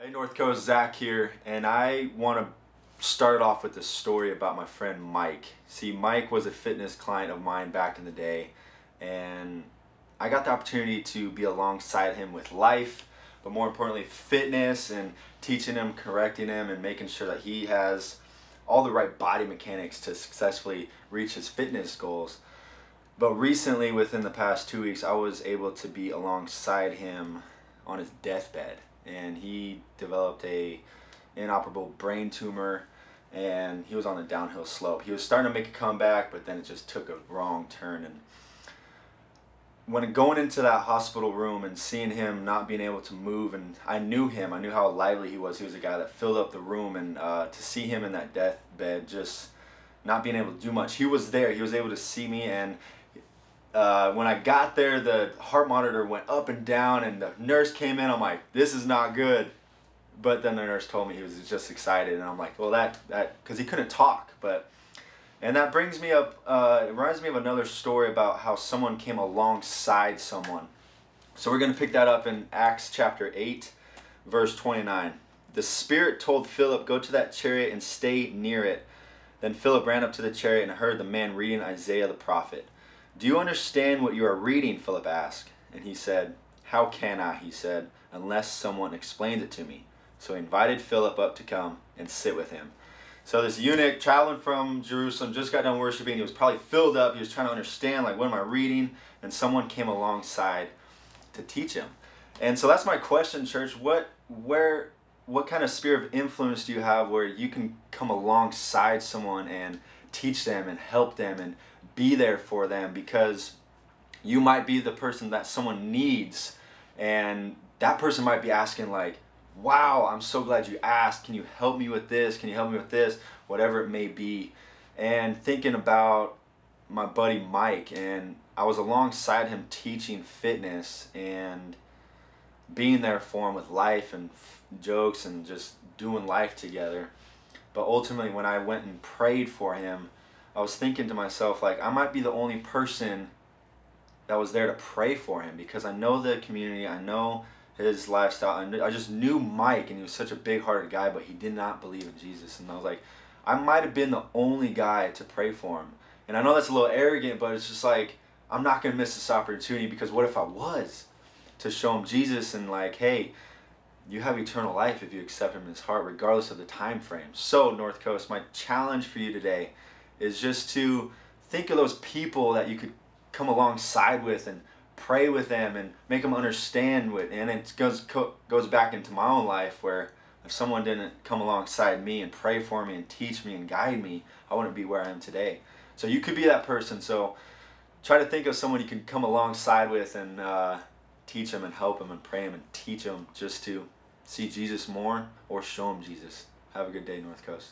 Hey North Coast, Zach here, and I want to start off with a story about my friend Mike. See, Mike was a fitness client of mine back in the day, and I got the opportunity to be alongside him with life, but more importantly fitness, and teaching him, correcting him, and making sure that he has all the right body mechanics to successfully reach his fitness goals. But recently, within the past 2 weeks, I was able to be alongside him on his deathbed. And he developed a inoperable brain tumor, and he was on a downhill slope. He was starting to make a comeback, but then it just took a wrong turn. And when going into that hospital room and seeing him not being able to move, and I knew him, I knew how lively he was. He was a guy that filled up the room, and to see him in that deathbed just not being able to do much. He was there, he was able to see me, and when I got there, the heart monitor went up and down, and the nurse came in. I'm like, this is not good. But then the nurse told me he was just excited, and I'm like, well, that because he couldn't talk. And that brings me up, it reminds me of another story about how someone came alongside someone. So we're going to pick that up in Acts chapter 8, verse 29. The Spirit told Philip, go to that chariot and stay near it. Then Philip ran up to the chariot and heard the man reading Isaiah the prophet. Do you understand what you are reading? Philip asked. And he said, how can I, he said, unless someone explains it to me. So he invited Philip up to come and sit with him. So this eunuch traveling from Jerusalem just got done worshiping. He was probably filled up. He was trying to understand, like, what am I reading? And someone came alongside to teach him. And so that's my question, church. What kind of sphere of influence do you have where you can come alongside someone and teach them and help them and be there for them, because you might be the person that someone needs, and that person might be asking, like, wow, I'm so glad you asked, can you help me with this, can you help me with this, whatever it may be. And thinking about my buddy Mike, and I was alongside him teaching fitness and being there for him with life and jokes and just doing life together. But ultimately, when I went and prayed for him, I was thinking to myself, like, I might be the only person that was there to pray for him, because I know the community, I know his lifestyle, I just knew Mike, and he was such a big-hearted guy, but he did not believe in Jesus. And I was like, I might have been the only guy to pray for him. And I know that's a little arrogant, but it's just like, I'm not going to miss this opportunity, because what if I was to show him Jesus and, like, hey, you have eternal life if you accept him in his heart, regardless of the time frame. So, North Coast, my challenge for you today is just to think of those people that you could come alongside with and pray with them and make them understand what. And it goes back into my own life, where if someone didn't come alongside me and pray for me and teach me and guide me, I wouldn't be where I am today. So you could be that person. So try to think of someone you can come alongside with and teach them and help them and pray them and teach them just to see Jesus more, or show them Jesus. Have a good day, North Coast.